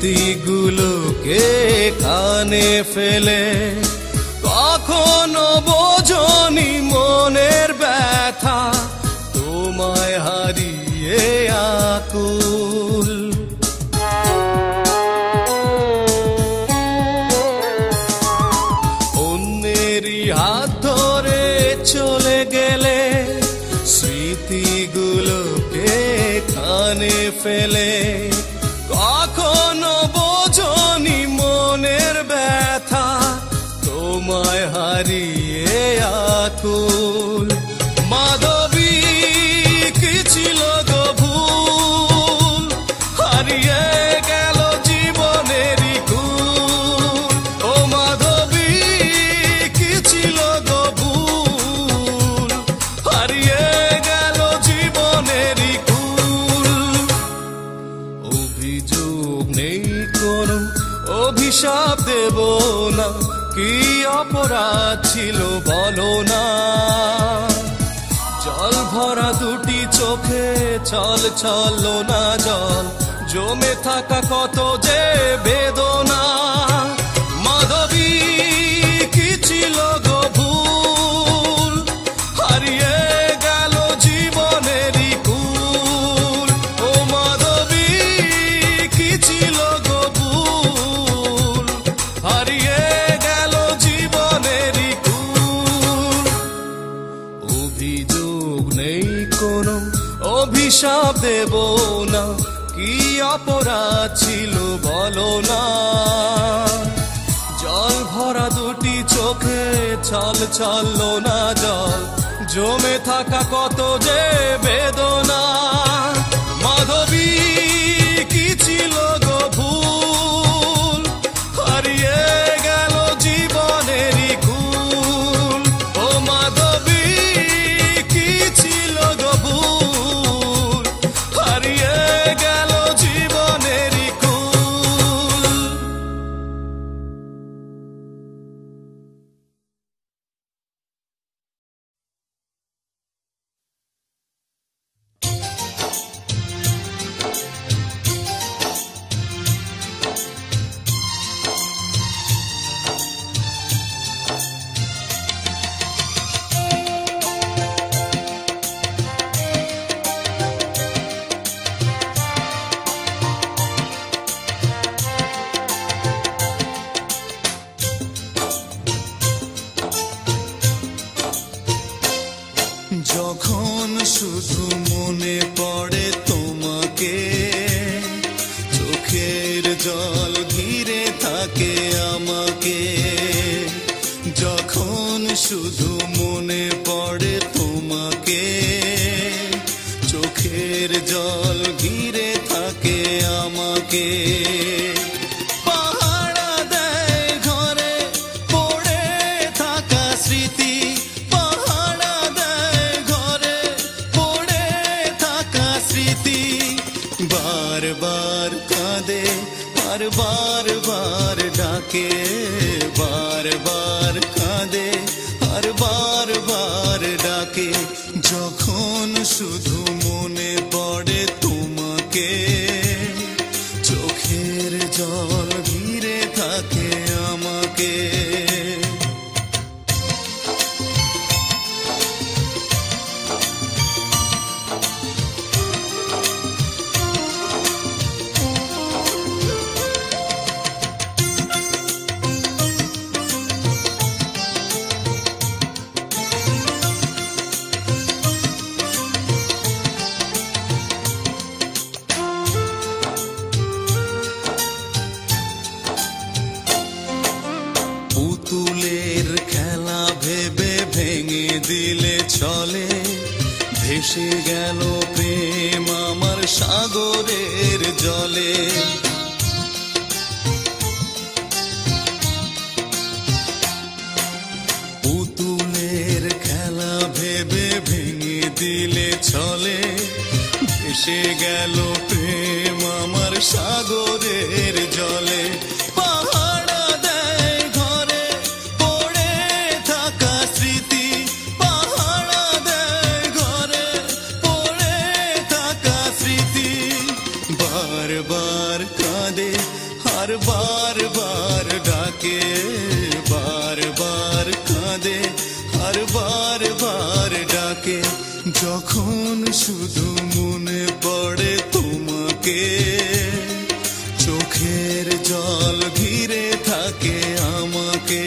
স্মৃতিগুলোকে কানে ফেলে কখনো বোঝনি মনের ব্যথা তোমায় হারিয়ে আকুল। অন্যেরই হাত ধরে চলে গেলে স্মৃতিগুলোকে কানে ফেলে কখনো বোঝনি মনের ব্যথা তোমায় হারিয়ে আকুল। মাধবী কি ছিল গো ভুল, হারিয়ে গেল জীবনেরই কুল। ও মাধবী কি ছিল গো ভুল, হারিয়ে গেল জীবনেরই কুল। অভিযোগ নেই কোনো, অভিশাপ দেব না, কি অপরাধ ছিল বলো না। জল ভরা দুটি চোখে ছল ছল না জল, জমে থাকা কত যে বেদনা। মাধবী কি ছিল গো ভুল, হারিয়ে গেল জীবনেরই কুল। ও মাধবী কি ছিল গো ভুল, হারিয়ে গেল জীবনেরই কুল। অভিযোগ নেই কোনো, অভিশাপ দেব না, কি অপরাধ ছিল বলো না। জল ভরা দুটি চোখে ছল ছল না জল, জমে থাকা কত যে বেদনা। মাধবী কি ছিল গো ভুল, হারিয়ে গেল জীবনেরই কুল। ও মাধবী কি ছিল গো ভুল, হারিয়ে গেল জীবনেরই কুল। যখন শুধু মনে পড়ে তোমাকে, চোখের জল ঘিরে থাকে আমাকে। যখন শুধু মনে পড়ে তোমাকে, চোখের জল ঘিরে থাকে আমাকে। পাহারা দেয় ঘরে পড়ে থাকা স্মৃতি, পাহারা দেয় ঘরে পড়ে থাকা স্মৃতি। বারবার কাঁদে আর বারবার ডাকে, বারবার কাঁদে আর বারবার ডাকে। যখন শুধু মনে পড়ে তোমাকে, চোখের জল ঘিরে থাকে আমাকে। পুতুলের খেলা ভেবে ভেঙে দিলে চলে, ভেসে গেল প্রেম আমার সাগরের জলে। পুতুলের খেলা ভেবে ভেঙে দিলে চলে, ভেসে গেল প্রেম আমার সাগরের জলে। পাহারা দেয় ঘরে পড়ে থাকা স্মৃতি, পাহারা দেয় ঘরে পড়ে থাকা স্মৃতি। বারবার আর বারবার ডাকে যখন শুধু মনে পড়ে তোমাকে চোখের জল ঘিরে থাকে আমাকে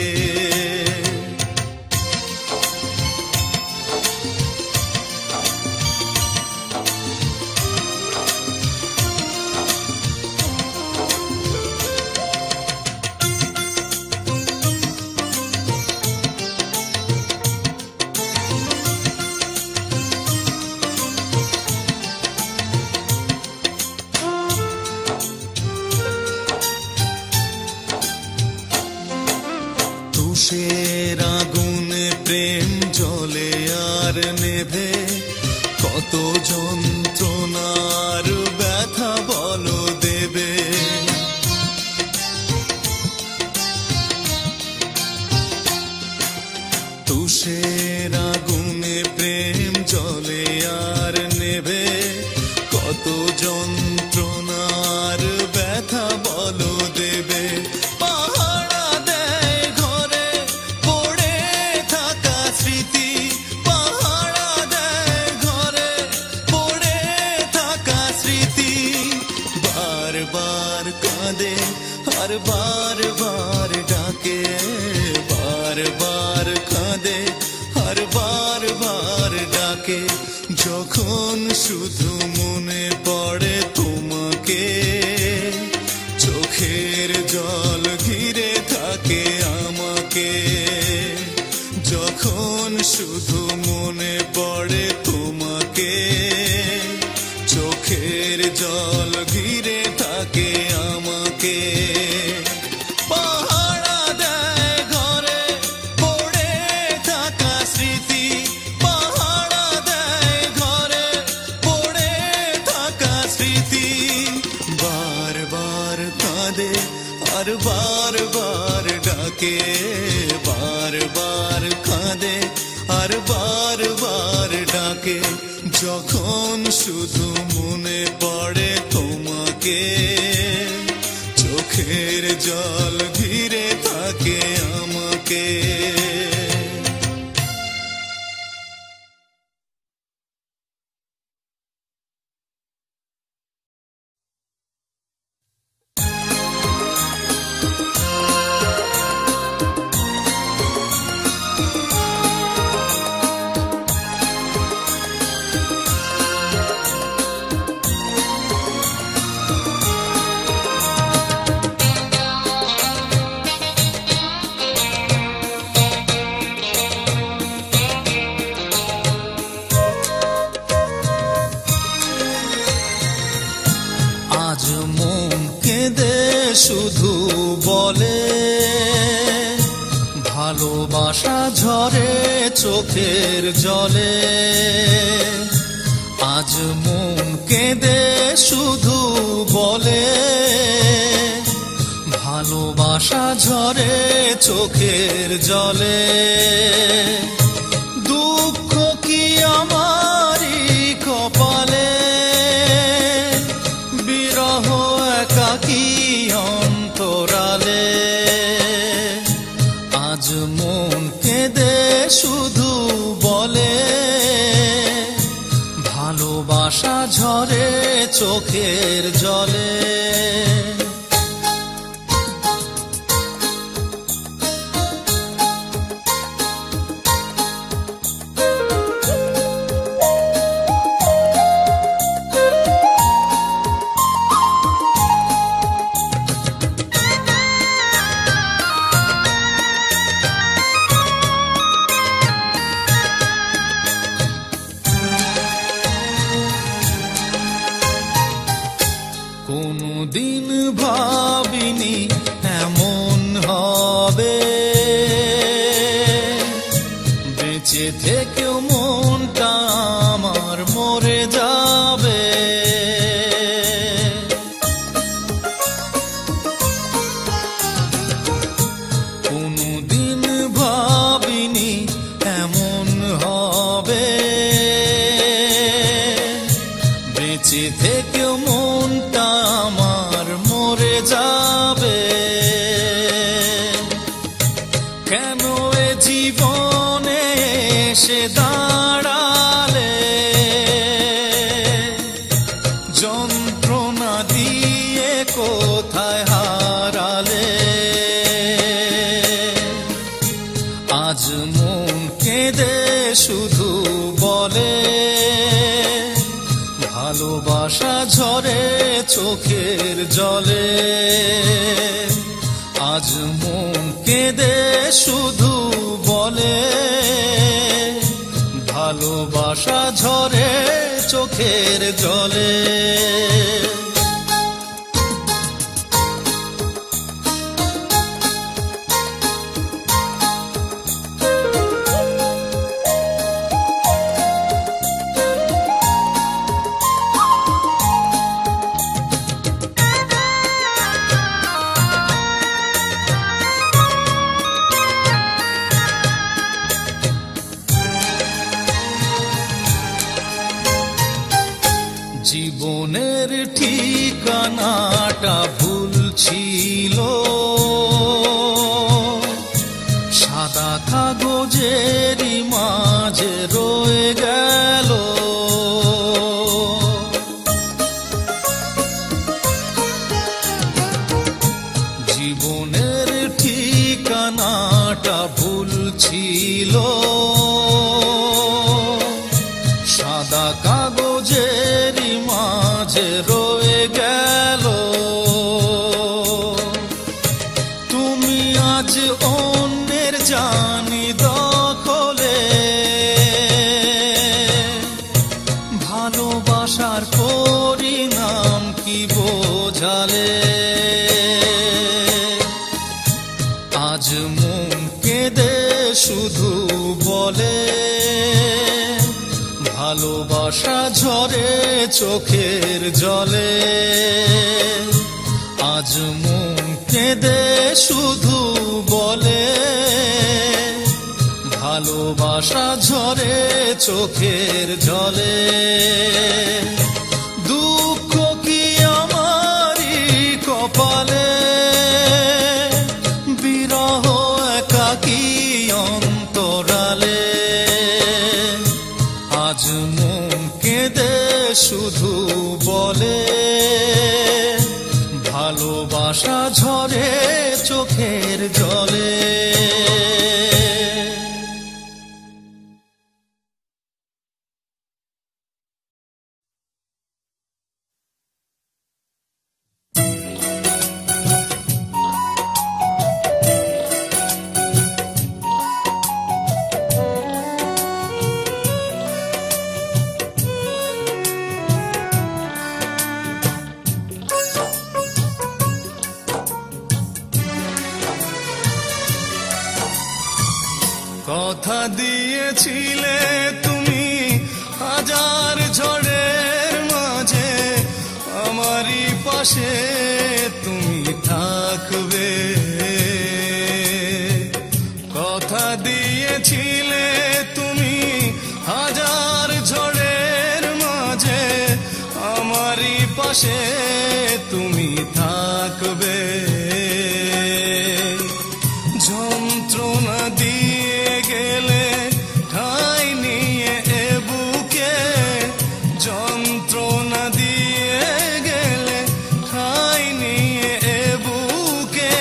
তুষের আগুনে প্রেম জ্বলে আর নেভে কত যন্ত্রণার ব্যথা বলো দেবে তুষের আগুনে প্রেম জ্বলে আর নেভে কত যন্ত্রণার ব্যথা বলো দেবে আর বারবার ডাকে বারবার কাঁদে আর বারবার ডাকে যখন শুধু মনে পড়ে তোমাকে চোখের জল ঘিরে থাকে আমাকে যখন শুধু মনে পড়ে তোমাকে চোখের জল ঘিরে থাকে আমাকে পাহারা দেয় ঘরে পড়ে থাকা স্মৃতি পাহারা দেয় ঘরে পড়ে থাকা স্মৃতি বারবার কাঁদে আর বারবার ডাকে বারবার কাঁদে আর বারবার ডাকে যখন শুধু মনে পড়ে তোমাকে চোখের জল ঘিরে থাকে আমাকে শুধু বলে ভালোবাসা ঝরে চোখের জলে আজ মন কেঁদে শুধু বলে ভালোবাসা ঝরে চোখের জলে দুঃখ কি আমারই কপালে বিরহ একাকী অন্তরালে আজ মন কেঁদে শুধু বলে ভালোবাসা ঝরে চোখের জলে কোনদিন ভাবিনি এমন হবে বেঁচে থেকেও মনটা আমার মরে যাবে কোনদিন ভাবিনি এমন হবে বেঁচে থেকেও মনটা আমার মরে যাবে কেন এ জীবনে এসে দাঁড়ালে, যন্ত্রণা দিয়ে কোথায় হারালে। আজ মন কেঁদে শুধু বলে, ভালোবাসা ঝরে চোখের জলে। আজ মন কেঁদে শুধু বলে, ভালোবাসা ঝরে চোখের জলে। জীবনের ঠিকানাটা ভুল ছিল, সাদা কাগজেরই মাঝে রয়ে গেল। জীবনের ঠিকানাটা ভুল ছিল, সাদা কাগজেরই মাঝে রয়ে গেল। তুমি আজ অন্যের জানি দখলে, ভালোবাসার পরিণাম কি বোঝালে। আজ মন কেঁদে শুধু বলে, ভালোবাসা ঝরে চোখের জলে। আজ মন কেঁদে শুধু বলে, ভালোবাসা ঝরে চোখের জলে। দুঃখ কি আমারই কপালে, বিরহ একাকী অন্তরালে। আজ মন কেঁদে শুধু বলে, ভালোবাসা ঝরে চোখের জলে। কথা দিয়েছিলে তুমি হাজার ঝড়ের মাঝে, আমারই পাশে তুমি থাকবে। কথা দিয়েছিলে তুমি হাজার ঝড়ের মাঝে, আমারই পাশে তুমি থাকবে। যন্ত্রণা দিয়ে গেলে ঠাঁই নিয়ে এ বুকে, যন্ত্রণা দিয়ে গেলে ঠাঁই নিয়ে এ বুকে।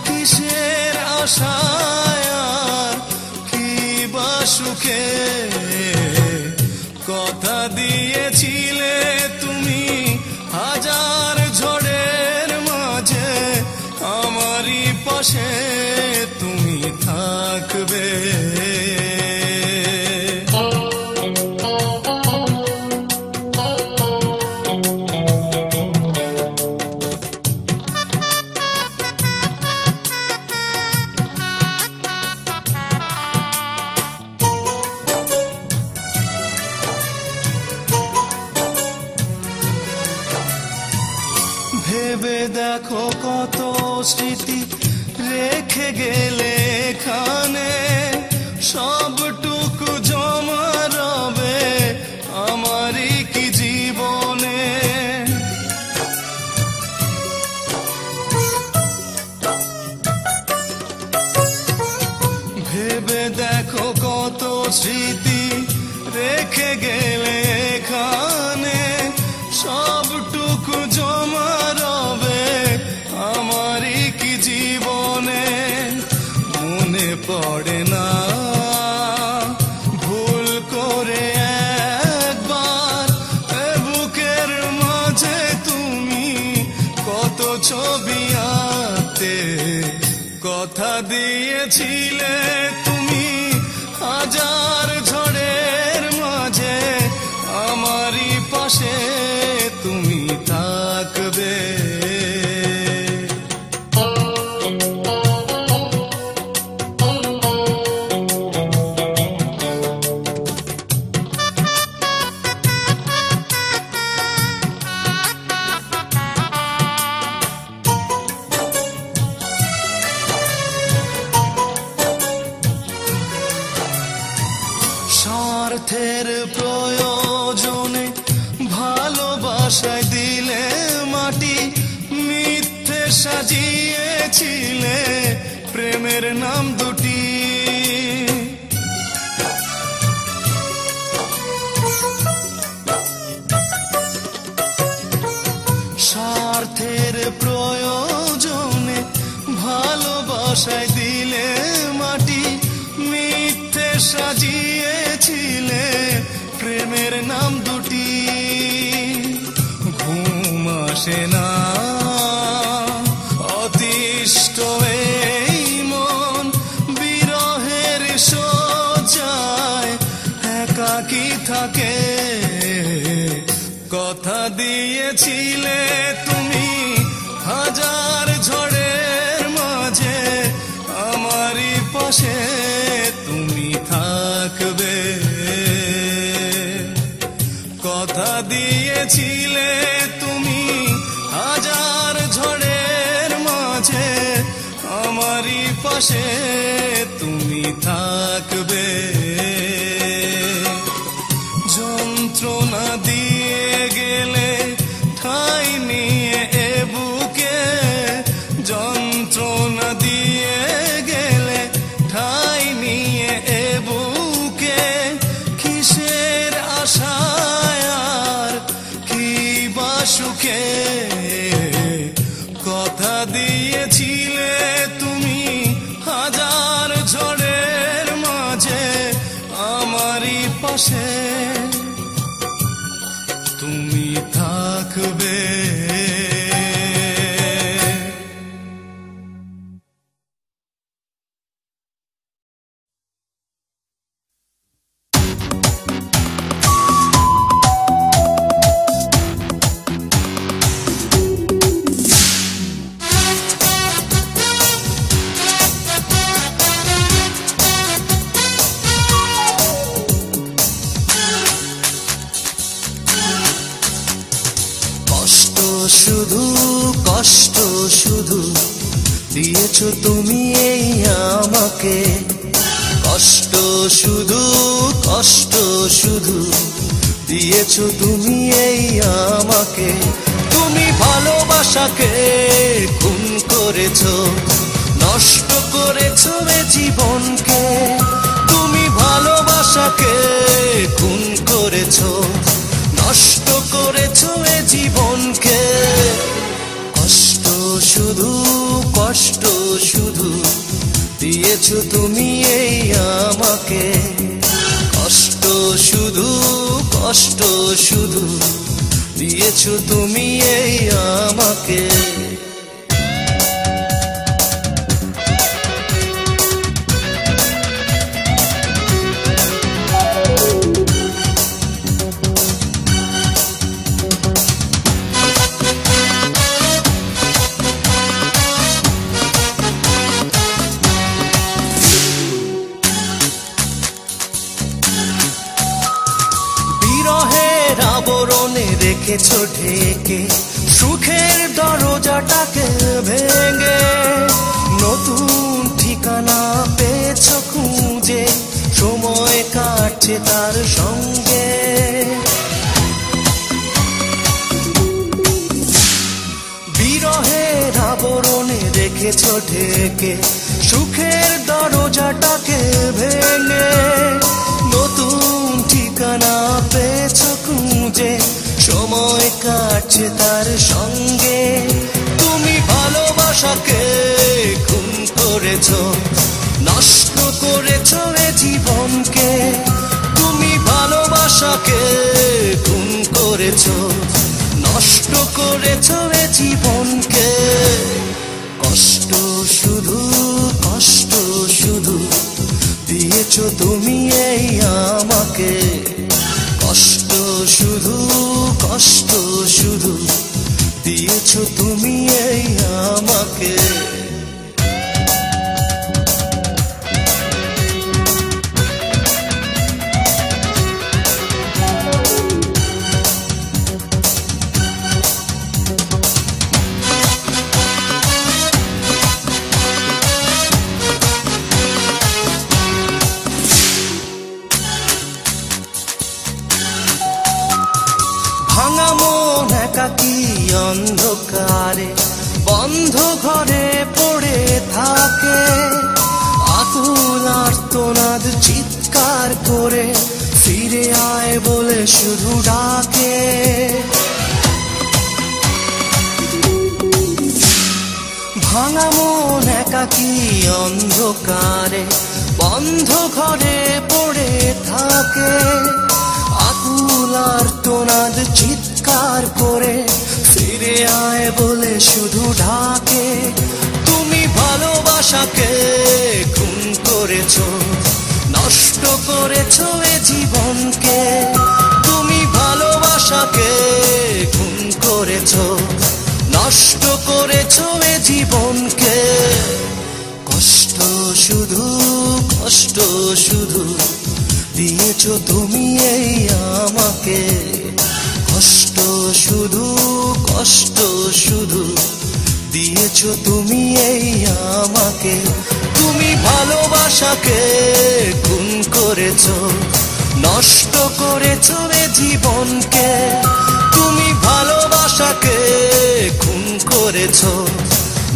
কিসের আশায় আর কি বা সুখে, কথা দিয়েছিলে তুমি হাজার ঝড়ের মাঝে, আমারই পাশে তুমি থাকবে। ভেবে দেখো কত স্মৃতি রেখে গেলে এখানে, সবটুকু জমা রবে আমারই কি জীবনে। ভেবে দেখো কত স্মৃতি রেখে গেলে এখানে, সবটুকু জমা রবে আমারই কি জীবনে। মনে পড়ে না ভুল করে একবার এ বুকের মাঝে তুমি কত ছবি আঁকতে, কথা দিয়েছিলে তুমি হাজার ঝড়ের মাঝে আমারই পাশে তুমি থাকবে। স্বার্থের প্রয়োজনে ভালোবাসায় দিলে মাটি, মিথ্যে সাজিয়েছিলে প্রেমের নাম দুটি। স্বার্থের প্রয়োজনে ভালোবাসায় দিলে মাটি, মিথ্যে সাজিয়েছিলে প্রেমের নাম দুটি। ঘুম আসে না অতিষ্ঠ এই মন, বিরহের শয্যায় একাকী থাকে। কথা দিয়েছিলে তুমি হাজার ঝড়ের মাঝে আমারই পাশে তুমি থাকবে। কথা দিয়েছিলে তুমি হাজার ঝড়ের মাঝে আমারই পাশে তুমি থাকবে। যন্ত্রণা দিয়ে গেলে ঠাঁই নিয়ে এ বুকে, যন্ত্রণা দিয়ে গেলে ঠাঁই নিয়ে এ বুকে, কিসের আশায় আর কি বা সুখে। কথা দিয়েছিলে তুমি হাজার ঝড়ের মাঝে আমারই পাশে তুমি থাকবে। কষ্ট শুধু দিয়েছো তুমি এই আমাকে, কষ্ট শুধু দিয়েছো তুমি এই আমাকে। তুমি ভালোবাসাকে খুন করেছো, নষ্ট করেছো এ জীবনকে। তুমি ভালোবাসাকে খুন করেছো, নষ্ট করেছো এ জীবনকে। কষ্ট শুধু দিয়েছো তুমি এই আমাকে, কষ্ট শুধু দিয়েছো তুমি এই আমাকে। আবরণে রেখেছো ঢেকে, সুখের দরজাটাকে ভেঙে, নতুন ঠিকানা পেয়েছো খুঁজে, সময় কাটছে তার সঙ্গে। বিরহের আবরণে রেখেছো ঢেকে, সুখের দরজাটাকে ভেঙে, আছে তার সঙ্গে। তুমি ভালোবাসাকে খুন করেছো, নষ্ট করেছো এ জীবনকে। তুমি ভালোবাসাকে খুন করেছো, নষ্ট করেছো এ জীবনকে। কষ্ট শুধু, কষ্ট শুধু দিয়েছো তুমি এই আমাকে। কষ্ট শুধু, কষ্ট শুধু দিয়েছো তুমি এই আমাকে। ভাঙা মন একাকী অন্ধকারে বন্ধ ঘরে পড়ে থাকে। আকুল আর্তনাদ চিৎকার করে ফিরে আয় বলে শুধু ডাকে। ভাঙা মন একাকী অন্ধকারে বন্ধ ঘরে পড়ে থাকে। আকুল আর্তনাদ চিৎকার করে ফিরে আয় বলে শুধু ডাকে। তুমি ভালোবাসাকে খুন করেছো, নষ্ট করেছো এ জীবনকে। তুমি ভালোবাসাকে খুন করেছো, নষ্ট করেছো এ জীবনকে। কষ্ট শুধু, কষ্ট শুধু দিয়েছো তুমি এই আমাকে। কষ্ট শুধু, কষ্ট শুধু দিয়েছো তুমি এই আমাকে। তুমি ভালোবাসাকে খুন করেছো, নষ্ট করেছো এ জীবনকে। তুমি ভালোবাসাকে খুন করেছো,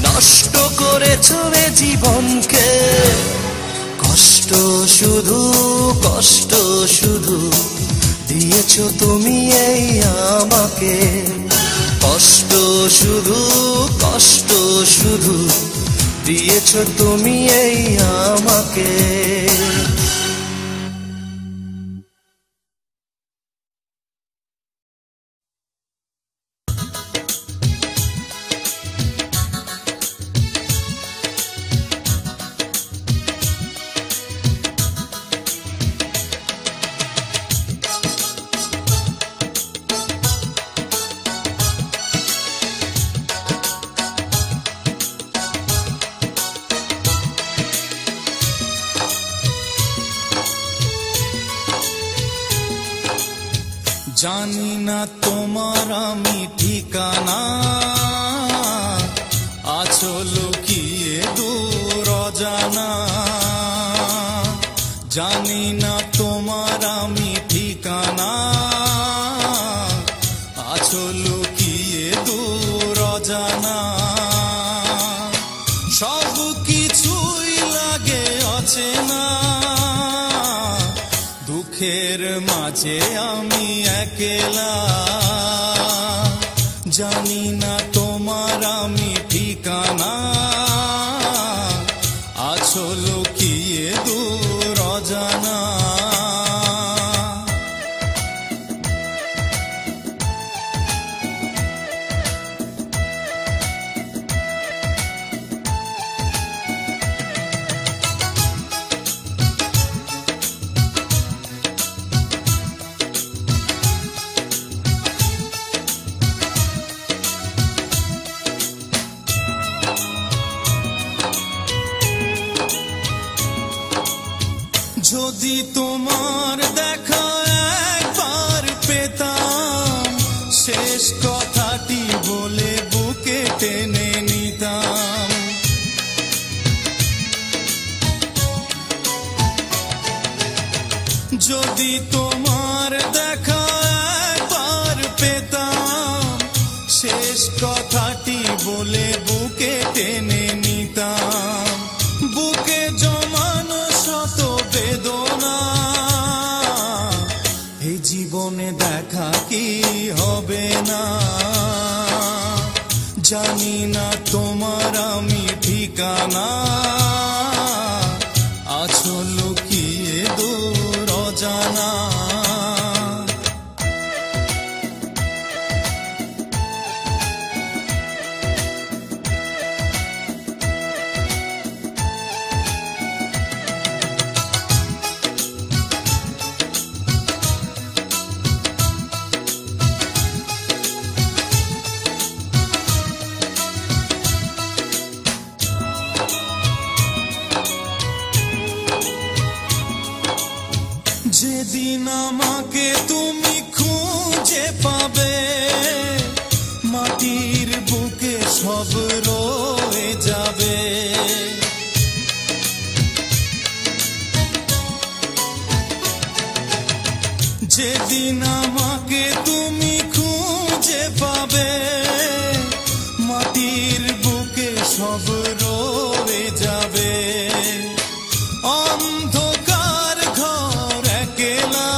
নষ্ট করেছো এ জীবনকে। কষ্ট শুধু, কষ্ট শুধু দিয়েছো তুমি এই আমাকে। কষ্ট শুধু, কষ্ট শুধু দিয়েছো তুমি এই আমাকে। জানি না তোমার আমি ঠিকানা, আছো লুকিয়ে দূর অজানা। জানি না তোমার আমি ঠিকানা, আছো লুকিয়ে দূর অজানা। সব কিছুই লাগে অচেনা, দুঃখের মাঝে আমি একলা। জানি না তোমার আমি ঠিকানা, আছো লুকিয়ে দূর অজানা। যদি তোমার দেখা একবার পেতাম, শেষ কথাটি বলে বুকে টেনে নিতাম। যদি তোমার দেখা একবার পেতাম, শেষ কথাটি বলে বুকে টেনে নিতাম। বুকে জমানো শত বেদনা, এই জীবনে দেখা কি হবে না। জানি না তোমার আমি ঠিকানা, আছো লুকিয়ে দূর অজানা। যেদিন আমাকে তুমি খুঁজে পাবে, মাটির বুকে সব রয়ে যাবে। যেদিন আমাকে তুমি খুঁজে পাবে, মাটির বুকে সব রয়ে যাবে। অন্ধকার ঘর একলা,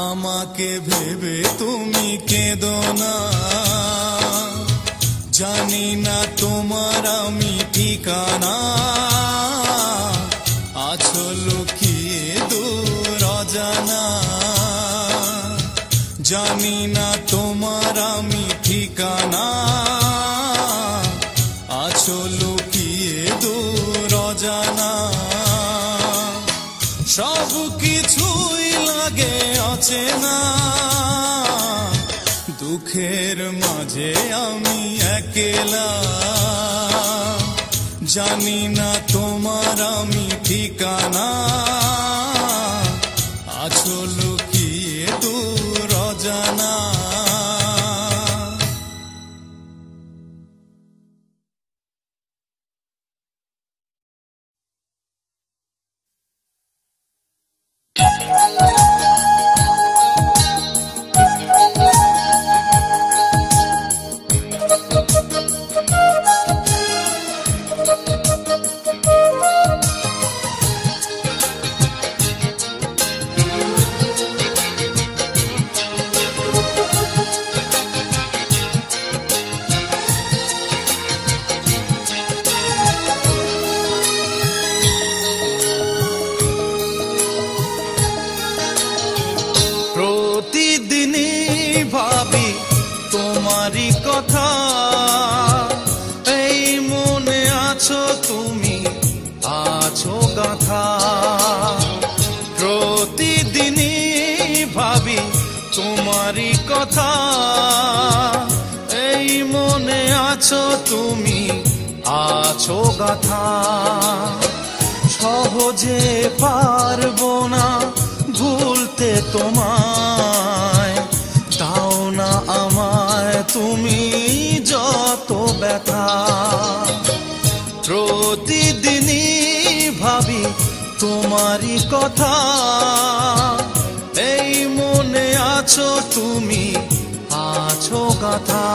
আমাকে ভেবে তুমি কেঁদো না। জানি না তোমার আমি ঠিকানা, আছো লুকিয়ে দূর অজানা। জানি না তোমার আমি ঠিকানা, আছো লুকিয়ে দূর অজানা। সব কিছুই লাগে অচেনা, দুঃখের মাঝে আমি একলা। জানি না তোমার আমি ঠিকানা, আছো লুকিয়ে দূর অজানা। ভাবি তোমারই কথা, এই মনে আছো তুমি, আছো গাথা। প্রতিদিনই ভাবি তোমারই কথা, এই মনে আছো তুমি, আছো গাথা। সহজে পারবো না ভুলতে তোমায়, দাও না আমায় তুমি যত ব্যথা। প্রতিদিনই ভাবি তোমারই কথা, এই মনে আছো তুমি, আছো গাথা।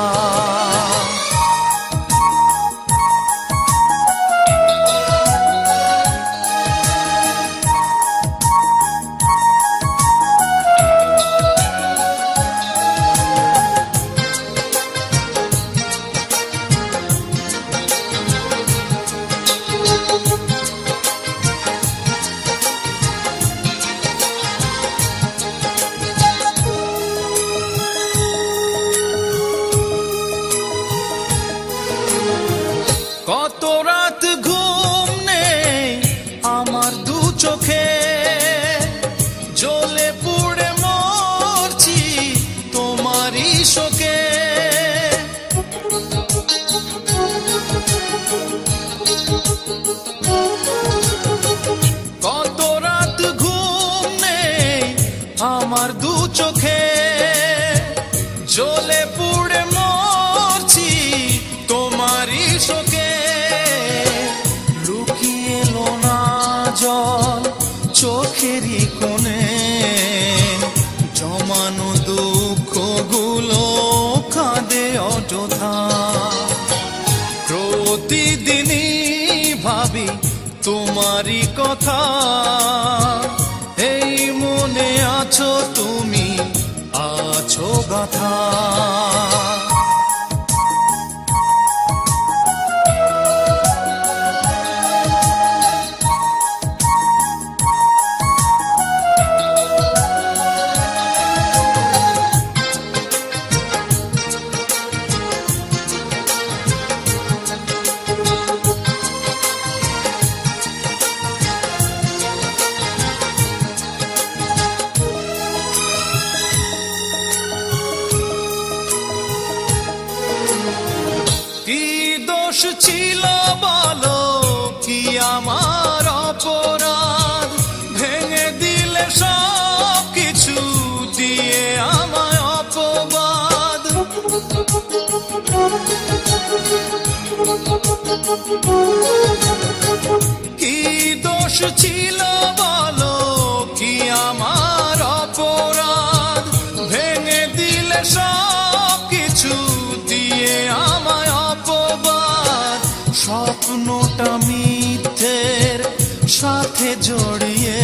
কত রাত ঘুম নেই আমার দু চোখে, জ্বলে পুড়ে মরছি তোমারই শোকে। কত রাত ঘুম নেই আমার দু চোখে, জ্বলে পুড়ে মরছি তোমারই শোকে। লুকিয়ে এলো না জল চোখেরই কোণে, জমানো দুঃখ গুলো কাঁদে অযথা। প্রতিদিনই ভাবি তোমারই কথা, এই মনে আছো তুমি, আছো গাথা। কি দোষ ছিল বলো, কি আমার অপরাধ, ভেঙে দিলে সব কিছু দিয়ে আমায় অপবাদ। স্বপ্নটা মিথ্যের সাথে জড়িয়ে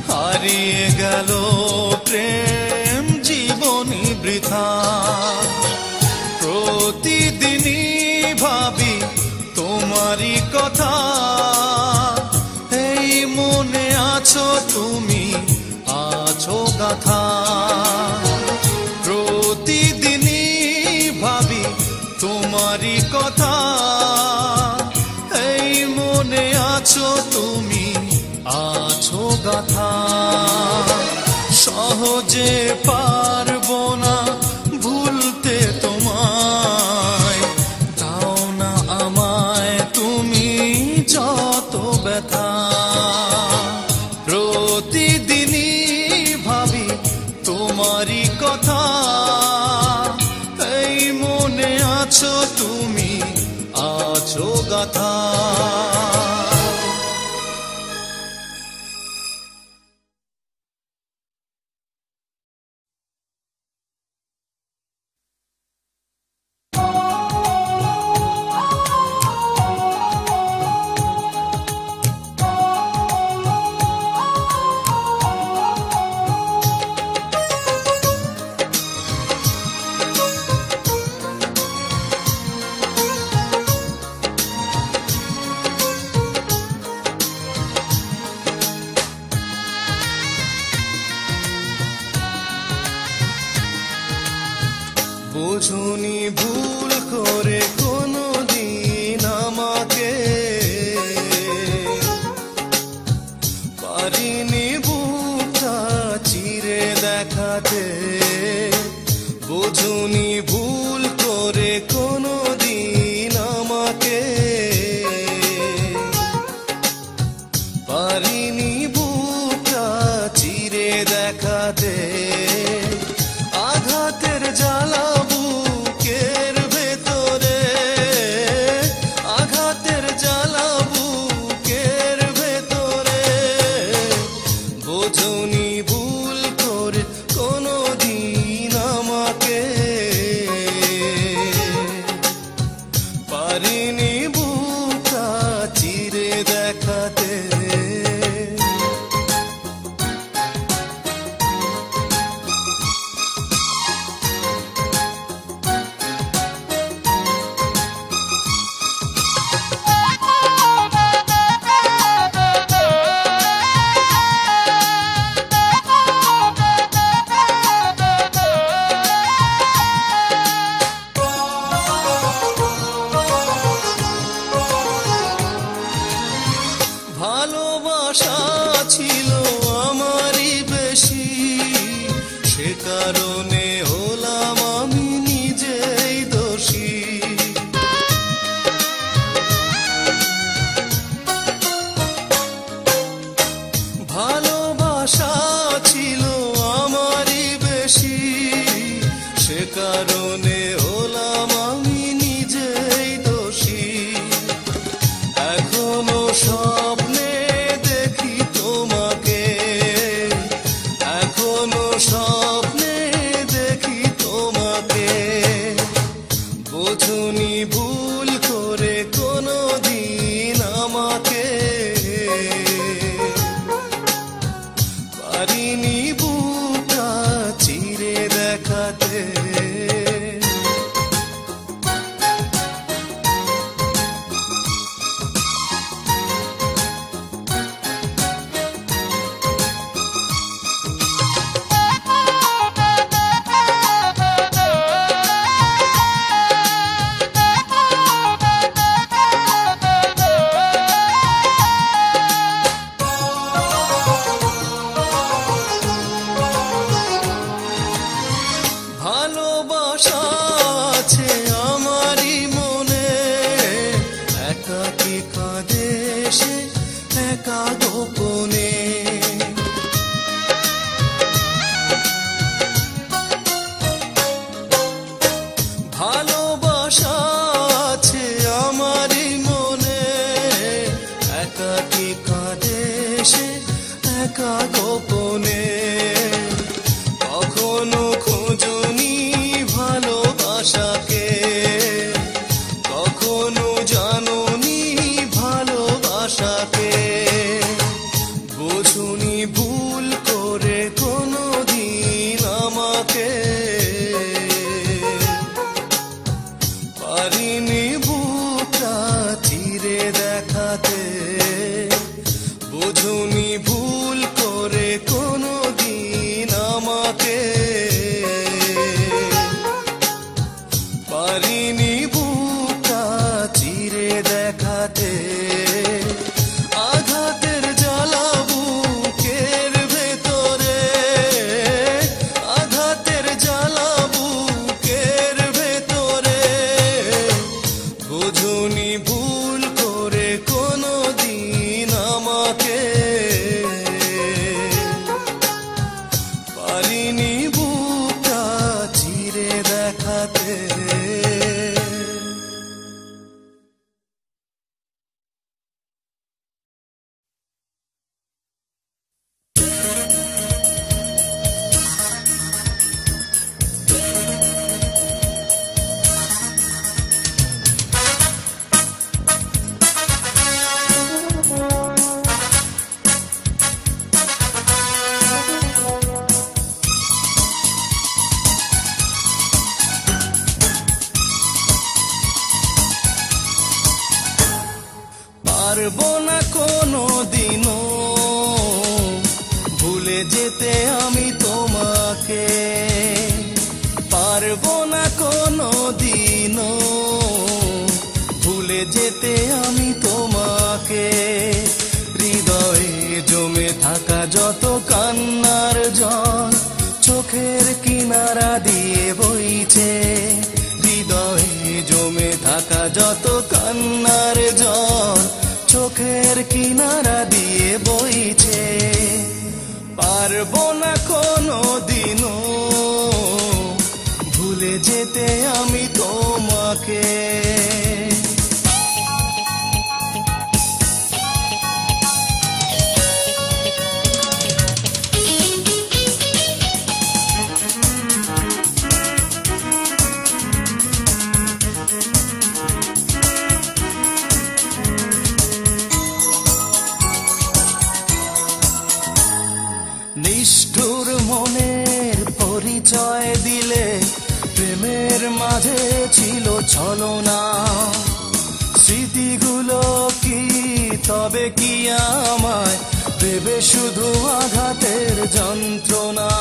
হারিয়ে গেল প্রেম জীবনী বৃথা। প্রতিদিনই ভাবি তোমারই কথা, এই মনে আছো তুমি, আছো গাথা। প্রতিদিনই ভাবি তোমারই কথা, এই মনে আছো তুমি, আছো গাথা। সহজে পারবো না ভুলতে তোমায়, দাও না আমায় তুমি যত ব্যথা। প্রতিদিনই ভাবি তোমারই কথা, এই মনে আছো তুমি, আছো গাথা। বোঝনি ভুল করে কোনো দিন আমাকে, পারিনি বুকটা চিরে দেখাতে। বোঝনি ভুল করে কোনো দিন আমাকে, পারিনি বুকটা চিরে দেখাতে। আঘাতের জ্বালা বুকের ভেতরে, আঘাতের জ্বালা বুকের ভেতরে। বোঝনি ভুল করে কোনো দিন আমাকে, পারিনি বুকটা চিরে দেখাতে। ভালোবাসা ছিল আমারই বেশি, সে কারণে হলাম আমি নিজেই দোষী। ভালোবাসা ছিল আমারই বেশি, সে কারণে হলাম আমি নিজেই দোষী। এখনো স্বপ্নে দেখি তোমাকে, এখনো স্বপ্নে দেখি তোমাকে। বোঝনি ভুল করে কোনো দিন আমাকে, পারিনি বুকটা চিরে দেখাতে। একা গোপনে, কখনো খোঁজনি ভালোবাসাকে, কখনো জানোনি ভালোবাসাকে, বোঝনি ভুল করে কোনোদিন আমাকে, পারিনি বুকটা চিরে দেখাতে, বোঝনি ভুল করে কোনোদিন আমাকে, পারিনি বুকটা চিরে দেখাতে, আঘাতের জ্বালা বুকের ভেতরে, আঘাতের জ্বালা বুকের ভেতরে, বোঝনি ভুল করে কোনোদিন আমাকে, পারিনি বুকটা চিরে দেখাতে। পারবো না কোনোদিনও ভুলে যেতে আমি তোমাকে, পারবো না কোনোদিনও ভুলে যেতে আমি তোমাকে, হৃদয়ে জমে থাকা যত কান্নার জল চোখের কিনারা দিয়ে বইছে, হৃদয়ে জমে থাকা যত কান্নার জল চোখের কিনারা দিয়ে বইছে, পারবো না কোনোদিনও ভুলে যেতে আমি তোমাকে। নিষ্ঠুর মনের পরিচয় দিলে প্রেমের মাঝে ছিল ছলনা, স্মৃতিগুলো কি তবে কি আমায় দেবে শুধু আঘাতের যন্ত্রণা,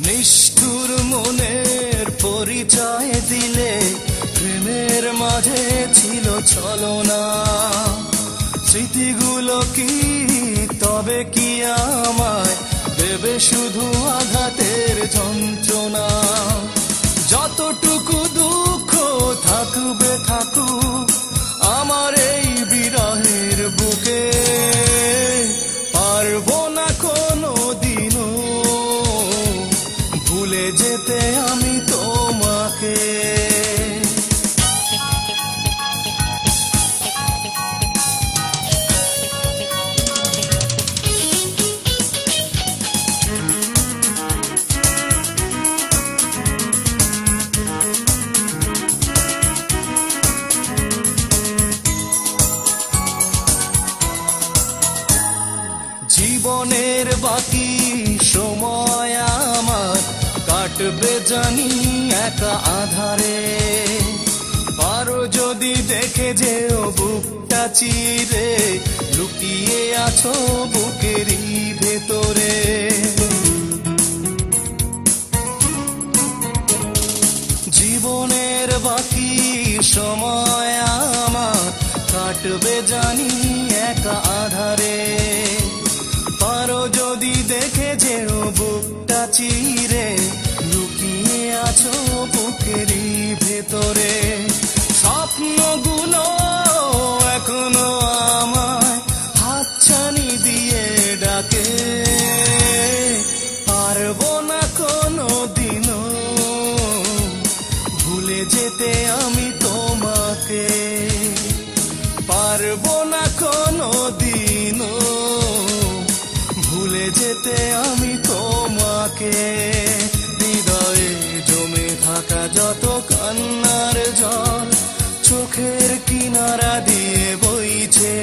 নিষ্ঠুর মনের পরিচয় দিলে প্রেমের মাঝে ছিল ছলনা, স্মৃতিগুলো কি তবে কি আমায় দেবে শুধু আঘাতের যন্ত্রণা, যতটুকু দুঃখ থাকবে থাকুক আমার এই বিরহের বুকে, পারবো না কোনোদিনও ভুলে যেতে আমি তোমাকে। জীবনের বাকি সময় আমার কাটবে জানি একা আধারে, পারো যদি দেখে যেও বুকটা চিরে লুকিয়ে আছো বুকেরই ভেতরে, জীবনের বাকি সময় আমার কাটবে জানি একা আধারে, পারো যদি দেখে যেও বুকটা চিরে লুকিয়ে আছো বুকেরই ভেতরে, স্বপ্নগুলো এখনো আমায় হাতছানি দিয়ে ডাকে, পারবো না কোনোদিনও ভুলে যেতে আমি তোমাকে, পারবো না কোনোদিনও ভুলে যেতে আমি তোমাকে। হৃদয়ে জমে থাকা যত কান্নার জল চোখের কিনারা দিয়ে বইছে।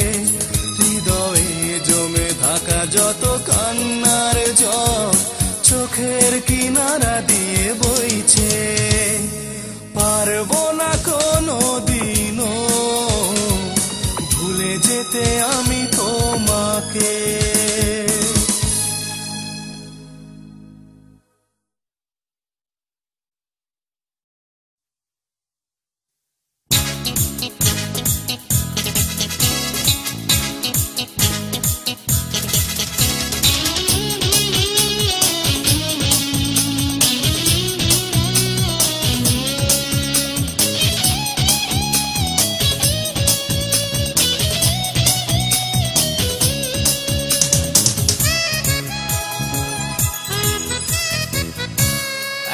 হৃদয়ে জমে থাকা যত কান্নার জল চোখের কিনারা দিয়ে বইছে। পারবো না কোনোদিনও ভুলে যেতে আমি তোমাকে।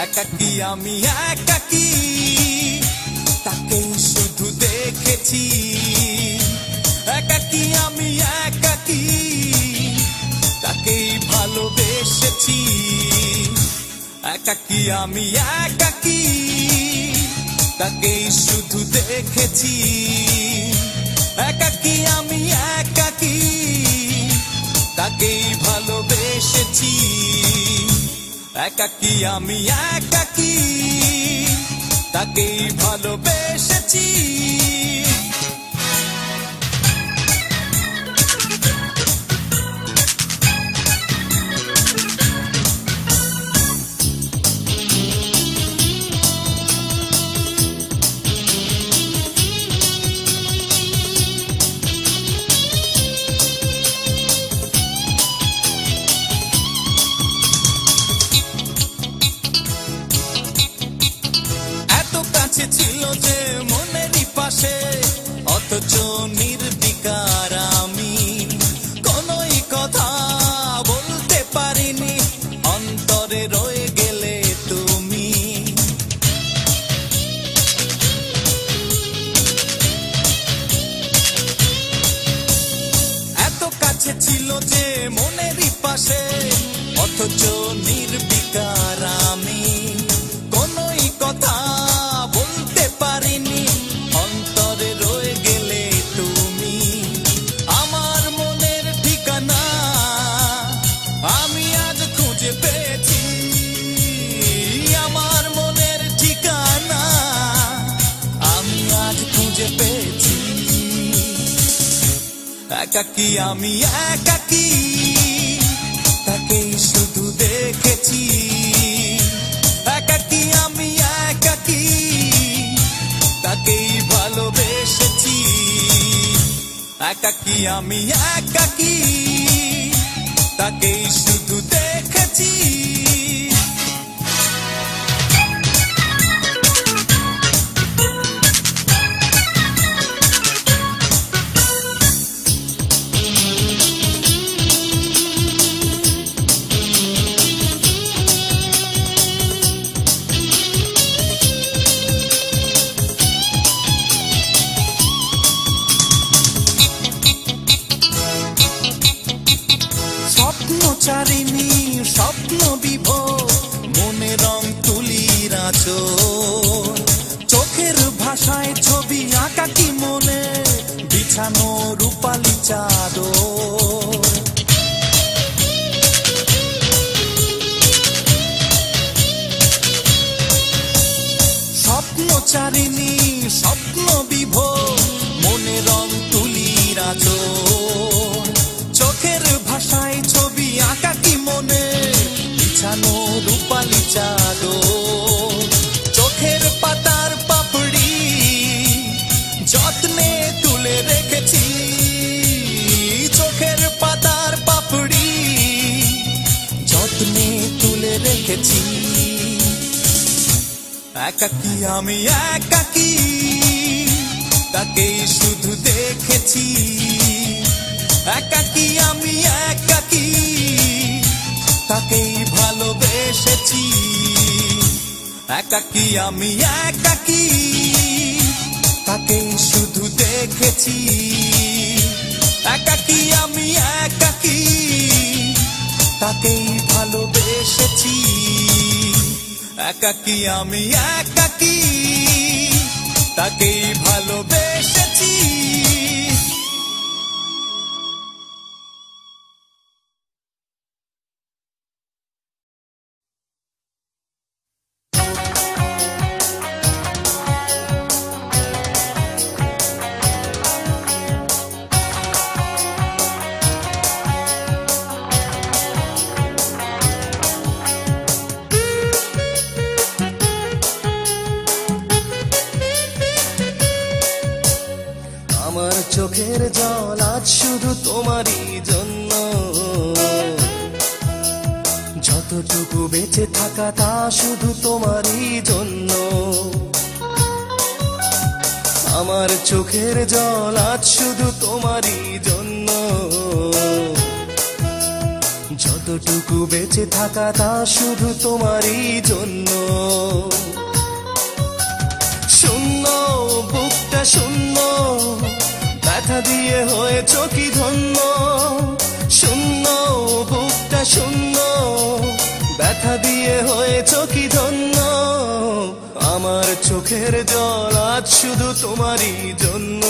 একাকী আমি একাকী, তাকেই শুধু দেখেছি। একাকী আমি একাকী, তাকেই ভালোবেসেছি। একাকী আমি একাকী, তাকেই শুধু দেখেছি। একাকী আমি একাকী, তাকেই ভালোবেসেছি। একাকী আমি একাকী, তাকেই ভালোবেসেছি। ছিল যে মনেরই পাশে, অথচ নির্বিকার আমি। কোনই কথা বলতে পারিনি, অন্তরে রয়ে গেলে তুমি। এত কাছে ছিল যে মনেরই পাশে, অথচ নির্বিকার আমি। কোনই কথা বলতে পারিনি, অন্তরে রয়ে গেলে তুমি। আমার মনের ঠিকানা আমি আজ খুঁজে পেয়েছি। আমার মনের ঠিকানা আমি আজ খুঁজে পেয়েছি। একাকী আমি একাকী, তাকেই শুধু দেখেছি। একাকী আমি একাকী, তাকেই ভালোবেসেছি। একাকী আমি একাকী, তাকেই শুধু দেখেছি। স্বপ্নচারিণী স্বপ্ন বিভোর, মনে রং তুলির আঁচড়। চোখের ভাষায় ছবি আঁকাকি মনে, বিছানো রূপালি চাদর। স্বপ্নচারিণী স্বপ্ন বিভোর, মনে রং তুলির আঁচড়। চোখের ভাষায় ছবি আঁকাকি মনে, বিছানো রূপালি চাদর। চোখের পাতার পাপড়ি যত্নে তুলে রেখেছি। চোখের পাতার পাপড়ি যত্নে তুলে রেখেছি। একাকী আমি একাকী, তাকেই শুধু দেখেছি। একাকী আমি একাকী, তাকেই ভালোবেসেছি। একাকী আমি একাকী, তাকেই শুধু দেখেছি। একাকী আমি একাকী, তাকেই ভালোবেসেছি। একাকী আমি একাকী, তাকেই ভালোবেসেছি। আমার চোখের জল আজ শুধু তোমারই জন্য, যতটুকু বেঁচে থাকা তা শুধু তোমারই জন্য। আমার চোখের জল আজ শুধু তোমারই জন্য, যতটুকু বেঁচে থাকা তা শুধু তোমারই জন্য। শূন্য বুকটা শূন্য, ব্যথা দিয়ে হয়েছ কি ধন্য। শূন্য বুকটা শূন্য, ব্যথা দিয়ে হয়েছ কি ধন্য। আমার চোখের জল আজ শুধু তোমারই জন্য,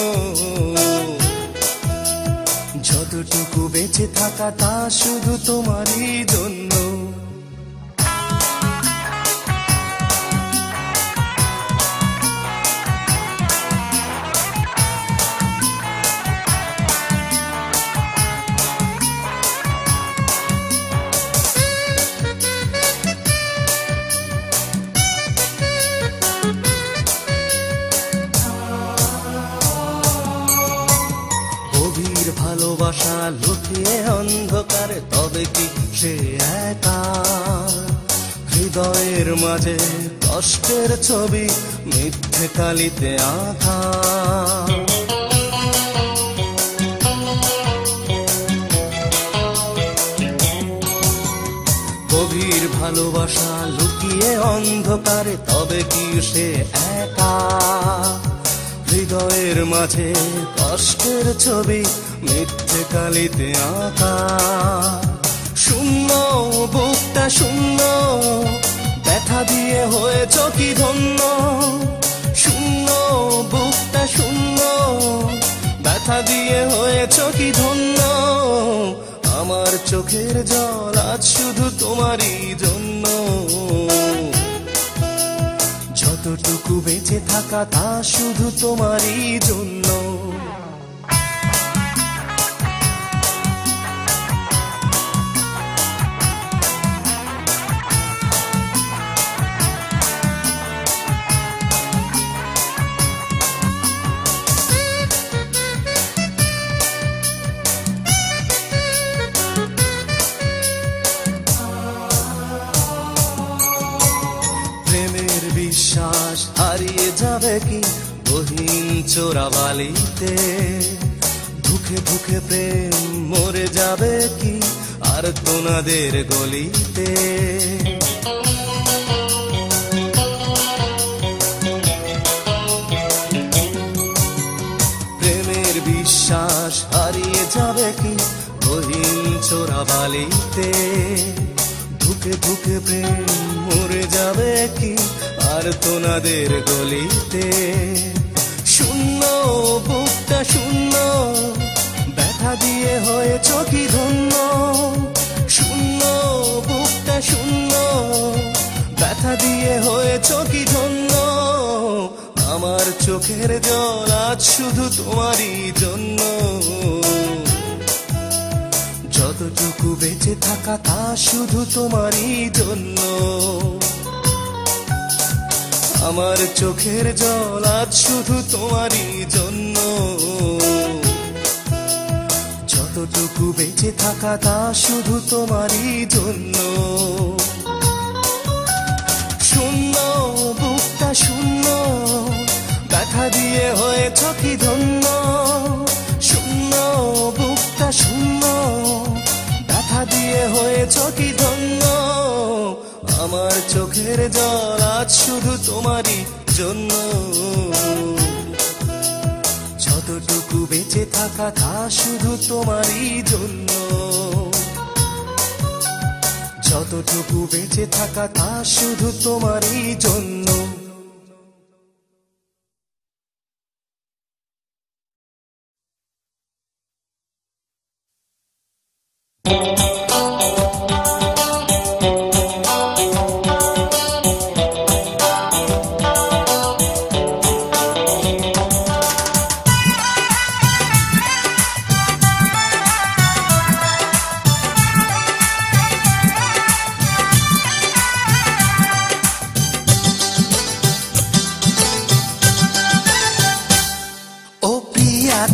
যতটুকু বেঁচে থাকা তা শুধু তোমারই জন্য। ভালোবাসা লুকিয়ে অন্ধকার, তবে কি সে একা? হৃদয়ের মাঝে কষ্টের ছবি মিথ্যে কালিতে আঁকা। গভীর ভালোবাসা লুকিয়ে অন্ধকারে, তবে কি সে একা? হৃদয়ের মাঝে কষ্টের ছবি মিথ্যে কালিতে আঁকা। শূন্য বুকটা শূন্য, ব্যথা দিয়ে হয়েছ কি ধন্য। শূন্য বুকটা শূন্য, ব্যথা দিয়ে হয়েছ কি ধন্য। আমার চোখের জল আজ শুধু তোমারই জন্য, যতটুকু বেঁচে থাকা তা শুধু তোমারই জন্য। প্রেমের বিশ্বাস হারিয়ে যাবে কি গহীন চোরাবালিতে? ধুকে ধুকে প্রেম মরে যাবে কি আর তোনাদের গলিতে? প্রেমের বিশ্বাস হারিয়ে যাবে কি গহীন চোরাবালিতে? ধুকে ধুকে প্রেম মরে যাবে কি আর তোনাদের গলিতে? শূন্য বুকটা শূন্য, ব্যথা দিয়ে হয়েছ কি ধন্য। শূন্য বুকটা শূন্য, ব্যথা দিয়ে হয়েছ কি ধন্য। আমার চোখের জল আজ শুধু তোমারই জন্য, যতটুকু বেঁচে থাকা তা শুধু তোমারই জন্য। আমার চোখের জল আজ শুধু তোমারই জন্য, যতটুকু বেঁচে থাকা তা শুধু তোমারই জন্য। শূন্য বুকটা শূন্য, ব্যথা দিয়ে হয়েছ কি ধন্য। শূন্য বুকটা শূন্য, ব্যথা দিয়ে হয়েছ কি ধন্য। আমার চোখের জল আজ শুধু তোমারই জন্য, যতটুকু বেঁচে থাকা থাকা তা শুধু তোমারই জন্য, যতটুকু বেঁচে থাকা তা শুধু তোমারই জন্য।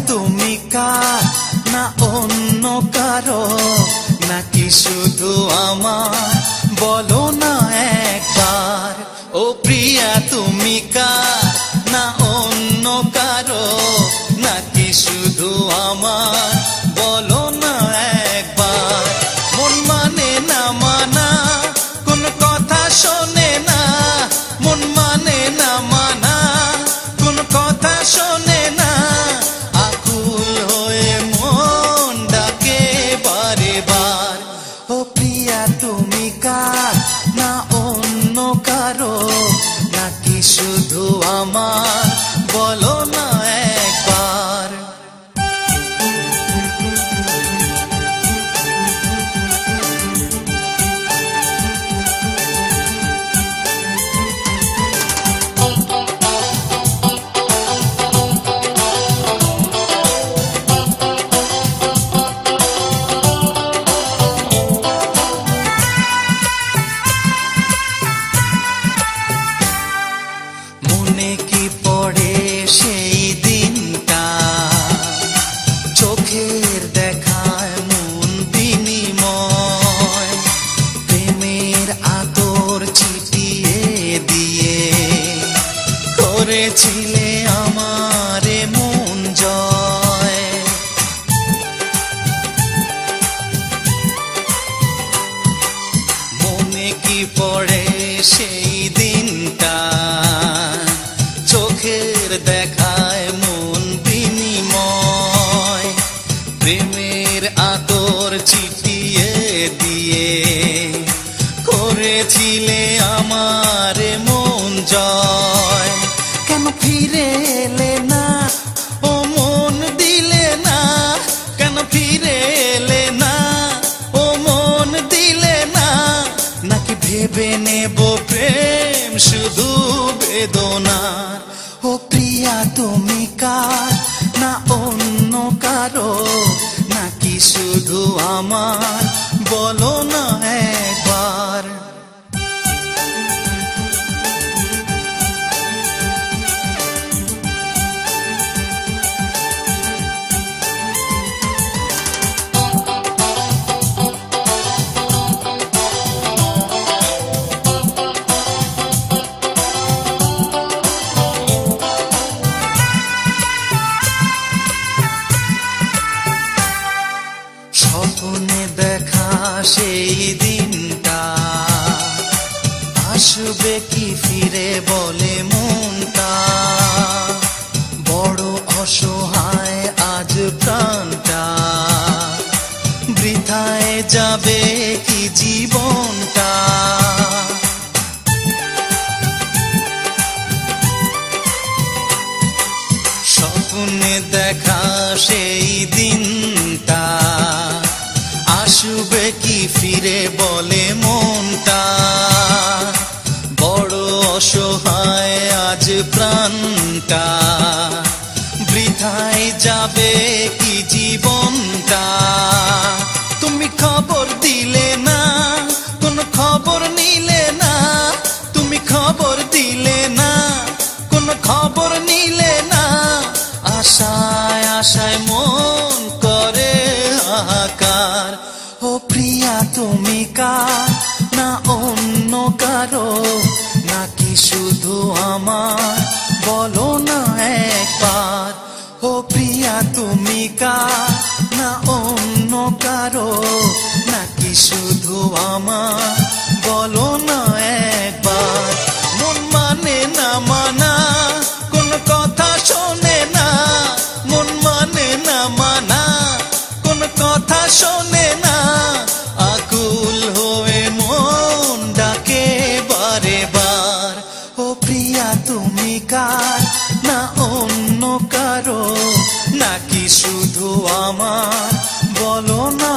তুমি কার না অন্য কারো, নাকি শুধু আমার বলো না একবার। ও প্রিয়া তুমি কার না অন্য কারো, নাকি শুধু আমার বলো না একবার। মন মানে না মানা, কোন কথা শোনে না, মন মানে না মানা, কোন কথা শোনে না। ও প্রিয়া তুমি কার না অন্য কারো, নাকি শুধু আমার বলো না একবার। মনে কি পড়ে সেই দিনটা, চোখের দেখায় মন বিনিময়, প্রেমের আদর চিঠিয়ে দিয়ে করেছিলে আমারে মন জয়। মনে কি পড়ে সেই দিনটা, চোখের দেখায় মন বিনিময়, প্রেমের আদর চিঠিয়ে দিয়ে করেছিলে আমার মন জয়। কেন ফিরে এলে না ও মন দিলে না, কেন ফিরে এলে না ও মন দিলে না, নাকি ভেবে নেব প্রেম শুধু বেদনার। ও প্রিয়া তুমি কার না অন্য কারো, নাকি শুধু আমার বলো না একবার। স্বপ্নে দেখা সেই দিনটা আসবে কি ফিরে বলে মনটা, বড় অসহায় আজ প্রাণটা, বৃথায় যাবে কি জীবনটা। স্বপ্নে দেখা সেই দিনটা আসবে কি ফিরে বলে মনটা, বড় অসহায় আজ প্রাণটা, বৃথায় যাবে কি জীবনটা। তুমি খবর দিলে না, কোন খবর নিলে না, তুমি খবর দিলে না, কোন খবর নিলে না। আশায় আশায় মন করে হাহাকার। ও প্রিয়া তুমি কার না অন্য কারো, নাকি শুধু আমার বলো না একবার। ও প্রিয়া তুমি কার না অন্য কারো, নাকি শুধু আমার বলো না একবার। মন মানে না মানা, কোন কথা শোনে না, মন মানে না মানা। তুমি কার না অন্য কারো নাকি শুধু আমার বলো না